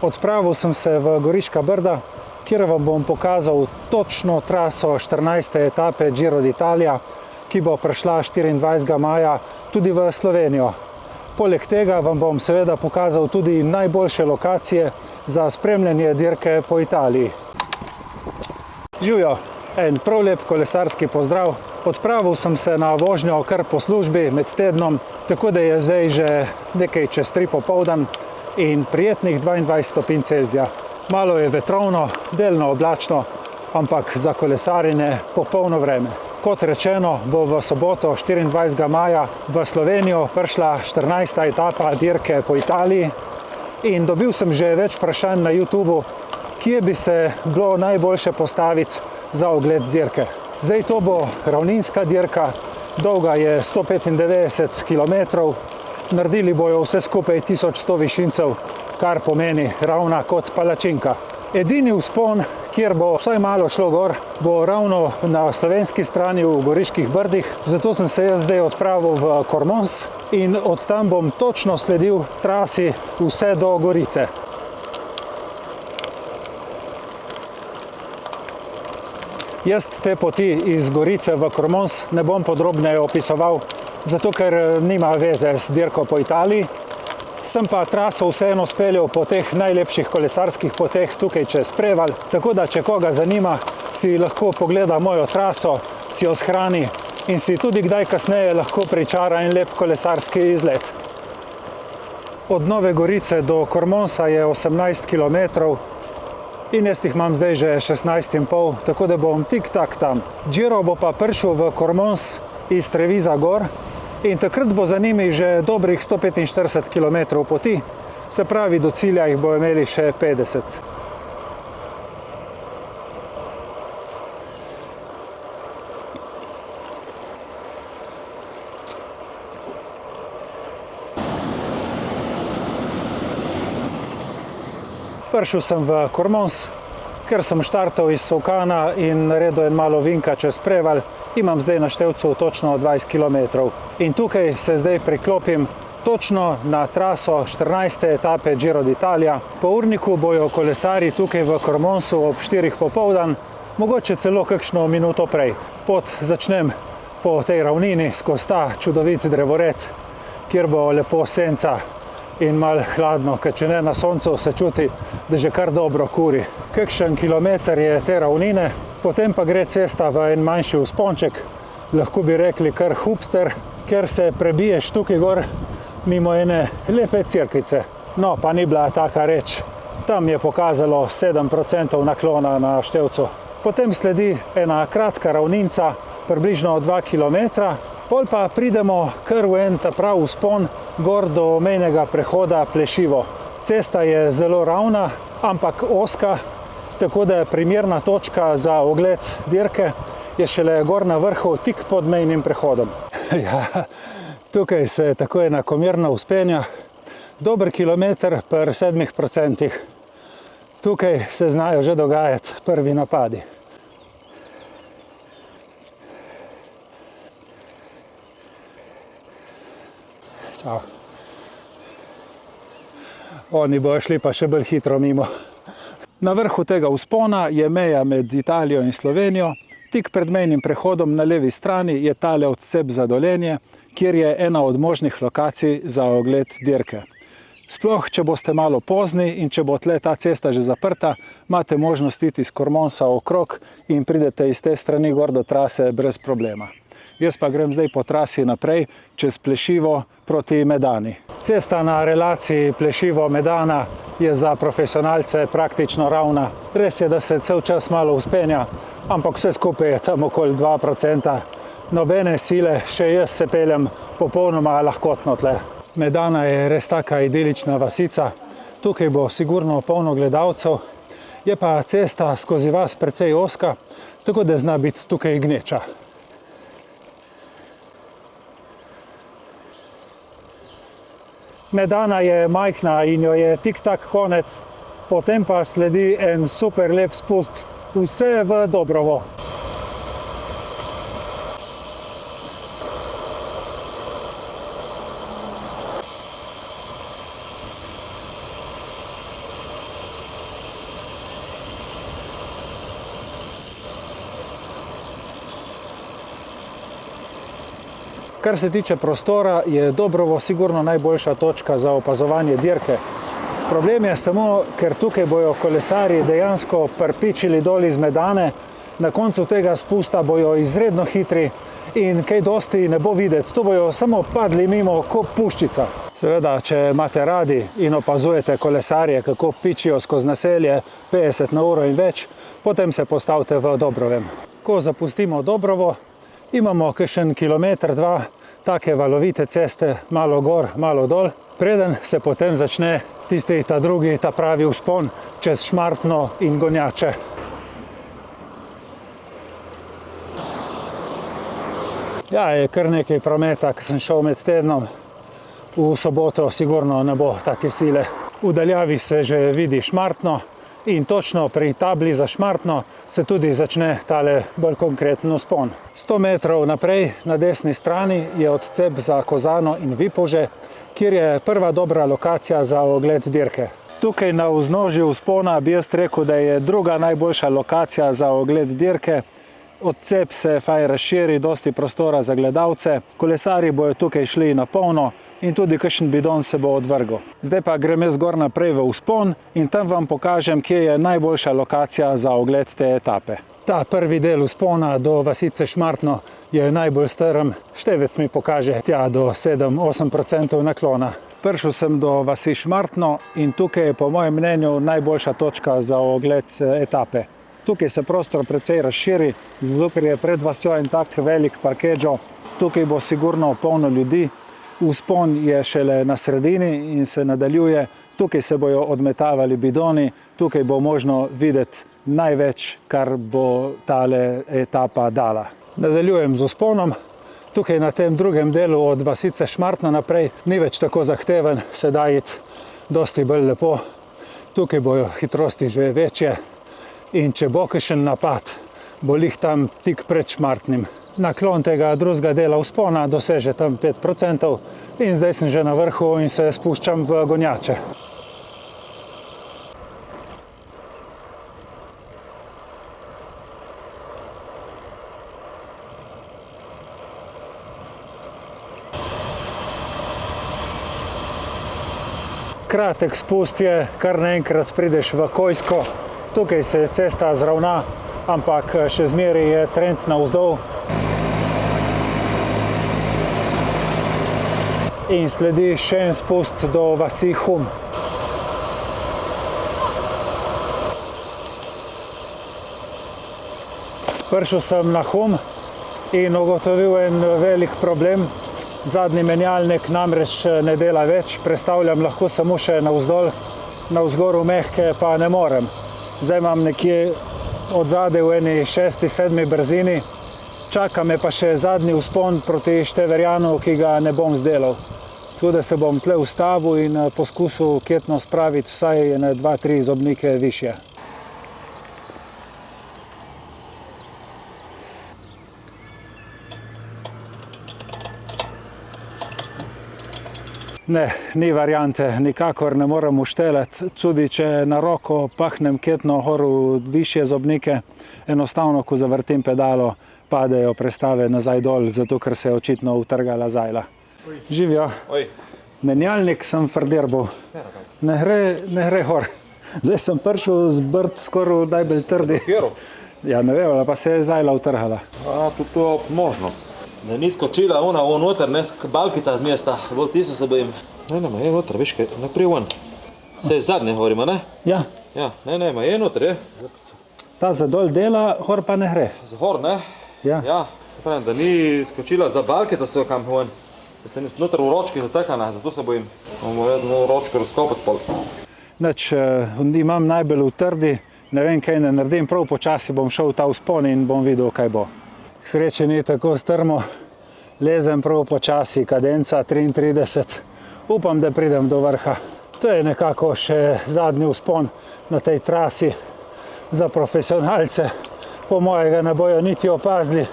Odpravil sem se v Goriška Brda, kjer vam bom pokazal točno traso 14. etape Giro d'Italia, ki bo prišla 24. maja tudi v Slovenijo. Poleg tega vam bom seveda pokazal tudi najboljše lokacije za spremljanje dirke po Italiji. Živjo, en prav lep kolesarski pozdrav. Odpravil sem se na vožnjo kar po službi med tednom, tako da je zdaj že nekaj čez 3 popoldan in prijetnih 22 stopinj Celzija. Malo je vetrovno, delno oblačno, ampak za kolesarjenje popolno vreme. Kot rečeno, bo v soboto 24. maja v Slovenijo prišla 14. etapa dirke po Italiji in dobil sem že več vprašanj na YouTubu, kje bi se bilo najboljše postaviti za ogled dirke. Zdaj to bo ravninska dirka, dolga je 195 km, naredili bojo vse skupaj 1100 višincev, kar pomeni ravna kot palačinka. Edini vzpon, kjer bo vsaj malo šlo gor, bo ravno na slovenski strani v Goriških Brdih, zato sem se jaz zdaj odpravil v Cormons in od tam bom točno sledil trasi vse do Gorice. Jaz te poti iz Gorice v Cormons ne bom podrobneje opisoval, zato ker nima veze s dirko po Italiji. Sem pa traso vseeno speljal po teh najlepših kolesarskih poteh tukaj čez Prevalj, tako da če koga zanima, si lahko pogleda mojo traso, si jo shrani in si tudi kdaj kasneje lahko pričara en lep kolesarski izlet. Od Nove Gorice do Cormonsa je 18 km in jaz jih imam zdaj že 16,5, tako da bom tik-tak tam. Giro bo pa prišel v Cormons iz Treviza gor in takrat bo za njimi že dobrih 145 km poti, se pravi do cilja jih bo imeli še 50. Prišel sem v Cormons, ker sem štartal iz Solkana in naredil en malo vinka čez Prevalj, imam zdaj na števcu točno 20 km. In tukaj se zdaj priklopim točno na traso 14. etape Giro d'Italia. Po urniku bojo kolesari tukaj v Cormonsu ob 4 popoldan, mogoče celo kakšno minuto prej. Pot začnem po tej ravnini skozi ta čudovit drevored, kjer bo lepo senca in malo hladno, ker če ne na soncu se čuti, da že kar dobro kuri. Kakšen kilometer je te ravnine, potem pa gre cesta v en manjši vzponček, lahko bi rekli kar hupster, ker se prebiješ tukaj gor mimo ene lepe cerkvice. No, pa ni bila taka reč. Tam je pokazalo 7% naklona na števcu. Potem sledi ena kratka ravninca, približno 2 km, pol pa pridemo kar v en ta prav vzpon gor do mejnega prehoda Plešivo. Cesta je zelo ravna, ampak ozka, tako da je primerna točka za ogled dirke je šele gor na vrhu tik pod mejnim prehodom. Ja, tukaj se tako enakomerno vzpenja, dober kilometer pri 7%. Tukaj se znajo že dogajati prvi napadi. Čau. Oni bojo šli pa še bolj hitro mimo. Na vrhu tega vzpona je meja med Italijo in Slovenijo. Tik pred mejnim prehodom na levi strani je tale odcep za Dolenje, kjer je ena od možnih lokacij za ogled dirke. Sploh, če boste malo pozni in če bo tle ta cesta že zaprta, imate možnost iti iz Cormonsa okrog in pridete iz te strani gor do trase brez problema. Jaz pa grem zdaj po trasi naprej, čez Plešivo proti Medani. Cesta na relaciji Plešivo-Medana je za profesionalce praktično ravna. Res je, da se cel čas malo vzpenja, ampak vse skupaj je tam okoli 2%. Nobene sile, še jaz se peljem popolnoma lahkotno tle. Medana je res taka idilična vasica. Tukaj bo sigurno polno gledalcev. Je pa cesta skozi vas precej ozka, tako da zna biti tukaj gneča. Medana je majhna in jo je tik-tak konec, potem pa sledi en super lep spust, vse v Dobrovo. Kar se tiče prostora, je Dobrovo sigurno najboljša točka za opazovanje dirke. Problem je samo, ker tukaj bojo kolesarji dejansko prpičili dol iz Medane, na koncu tega spusta bojo izredno hitri in kaj dosti ne bo videti. Tu bojo samo padli mimo kot puščica. Seveda, če imate radi in opazujete kolesarje, kako pičijo skozi naselje 50 na uro in več, potem se postavite v Dobrovem. Ko zapustimo Dobrovo, imamo kakšen kilometer, dva, take valovite ceste, malo gor, malo dol, preden se potem začne ta drugi, ta pravi vzpon čez Šmartno in Gonjače. Ja, je kar nekaj prometa, ki sem šel med tednom. V soboto sigurno ne bo take sile. V daljavi se že vidi Šmartno in točno pri tabli za Šmartno se tudi začne tale bolj konkreten vzpon. 100 metrov naprej na desni strani je odcep za Kozano in Vipavže, kjer je prva dobra lokacija za ogled dirke. Tukaj na vznožju vzpona bi jaz rekel, da je druga najboljša lokacija za ogled dirke. Odcep se fajn razširi, dosti prostora za gledalce, kolesarji bojo tukaj šli na polno in tudi kakšen bidon se bo odvrgel. Zdaj pa grem jaz gor naprej v vzpon in tam vam pokažem, kje je najboljša lokacija za ogled te etape. Ta prvi del vzpona do vasice Šmartno je najbolj strm, števec mi pokaže tja do 7-8% naklona. Prišel sem do vasi Šmartno in tukaj je po mojem mnenju najboljša točka za ogled etape. Tukaj se prostor precej razširi, zato ker je pred vasjo en tak velik parkeđo. Tukaj bo sigurno polno ljudi. Vzpon je šele na sredini in se nadaljuje. Tukaj se bojo odmetavali bidoni, tukaj bo možno videti največ, kar bo tale etapa dala. Nadaljujem z vzponom. Tukaj na tem drugem delu od vasice Šmartno naprej ni več tako zahteven, se da iti dosti bolj lepo. Tukaj bojo hitrosti že večje. In če bo kakšen napad, bo lih tam tik pred Šmartnim. Naklon tega drugega dela vzpona doseže tam 5% in zdaj sem že na vrhu in se spuščam v Gonjače. Kratek spust je, kar naenkrat prideš v Kojsko. Tukaj se cesta zravna, ampak še zmeraj je trend navzdol. In sledi še en spust do vasi Hum. Prišel sem na Hum in ugotovil en velik problem. Zadnji menjalnik namreč ne dela več, prestavljam lahko samo še navzdol, navzgor v mehke pa ne morem. Zdaj imam nekje od zadaj v eni 6-7 brzini, čaka me pa še zadnji vzpon proti Števerjanu, ki ga ne bom zdelal. Tako da se bom tle ustavil in poskusil ketno spraviti vsaj 2-3 zobnike višje. Ne, ni variante, nikakor ne morem ušteleti. Tudi če na roko pahnem ketno horu višje zobnike, enostavno, ko zavrtim pedalo, padejo prestave nazaj dol, zato ker se je očitno utrgala zajla. Živijo. Menjalnik sem frdirbil. Ne gre hor. Zdaj sem prišel z brd skoraj najbolj trdi. Ja, ne vem, pa se je zajla utrgala. Tudi to možno. Da ni skočila ona noter, ne, balkica z mesta, bolj tisto se bojim. Ne, je noter, viš kaj, naprej von. Se zadnje govorimo, ne? Ja. Ja, ne, je noter, je. Ta za dol dela, hor pa ne gre. Za hor, ne? Ja. Ja, pravim, da ni skočila za balkica se kam von. Da se ni noter v ročki zatekana, zato se bojim. Bomo v ročko razkopati pol. Nič, imam najbolj v trdi, ne vem, kaj ne naredim, prav počasi bom šel v ta vzpon in bom videl, kaj bo. Sreče ni tako strmo, lezem prav počasi, kadenca 33, upam, da pridem do vrha. To je nekako še zadnji vzpon na tej trasi za profesionalce, po mojega ne bojo niti opazili.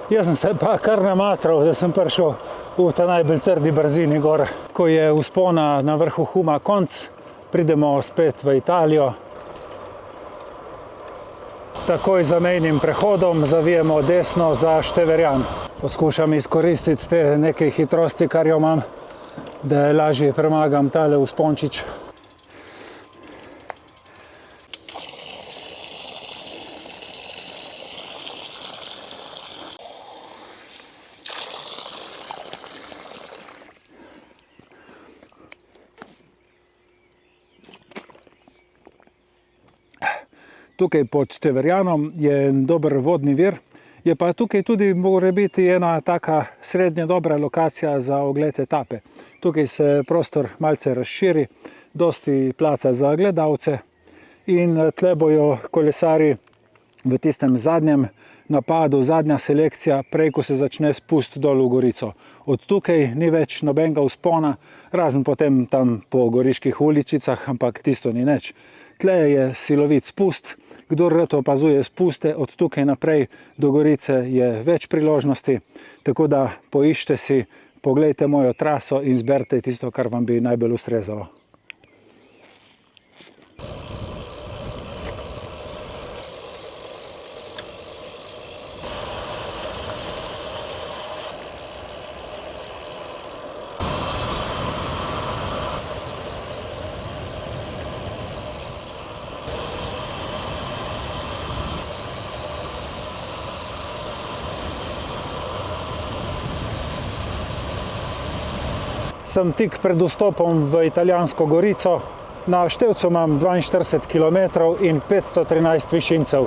Jaz sem se pa kar namatral, da sem prišel v ta najbolj trdi brzini gor. Ko je vzpona na vrhu Huma konc, pridemo spet v Italijo. takoj za mejnim prehodom zavijemo desno za Števerjan. Poskušam izkoristiti te nekaj hitrosti, kar jo imam, da lažje premagam tale vzpončič. Tukaj pod Števerjanom je en dober vodni vir, je pa tukaj tudi mora biti ena taka srednje dobra lokacija za ogled etape. Tukaj se prostor malce razširi, dosti placa za gledalce in tle bojo kolesari v tistem zadnjem napadu, zadnja selekcija, prej ko se začne spust dol v Gorico. Od tukaj ni več nobenega vzpona, razen potem tam po goriških uličicah, ampak tisto ni nič. Tle je silovit spust, kdor rad opazuje spuste, od tukaj naprej do Gorice je več priložnosti, tako da poiščite si, poglejte mojo traso in zberite tisto, kar vam bi najbolj ustrezalo. Sem tik pred vstopom v italijansko Gorico. Na števcu imam 42 km in 513 višincev.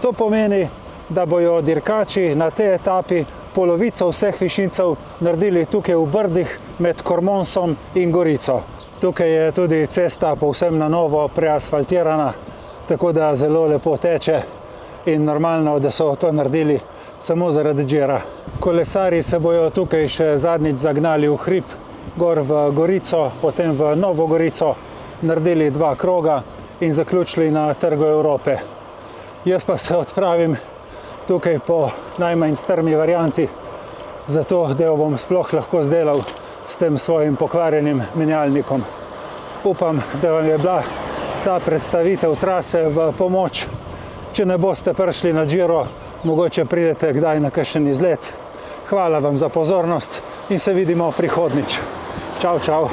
To pomeni, da bojo dirkači na tej etapi polovico vseh višincev naredili tukaj v Brdih med Kormonsom in Gorico. Tukaj je tudi cesta povsem na novo preasfaltirana, tako da zelo lepo teče in normalno, da so to naredili samo zaradi džira. Kolesari se bojo tukaj še zadnjič zagnali v hrib, gor v Gorico, potem v Novo Gorico, naredili 2 kroga in zaključili na Trgu Evrope. Jaz pa se odpravim tukaj po najmanj strmi varianti, zato da jo bom sploh lahko zdelal s tem svojim pokvarjenim menjalnikom. Upam, da vam je bila ta predstavitev trase v pomoč. Če ne boste prišli na Giro, mogoče pridete kdaj na kakšen izlet. Hvala vam za pozornost in se vidimo prihodnjič. Čau, čau.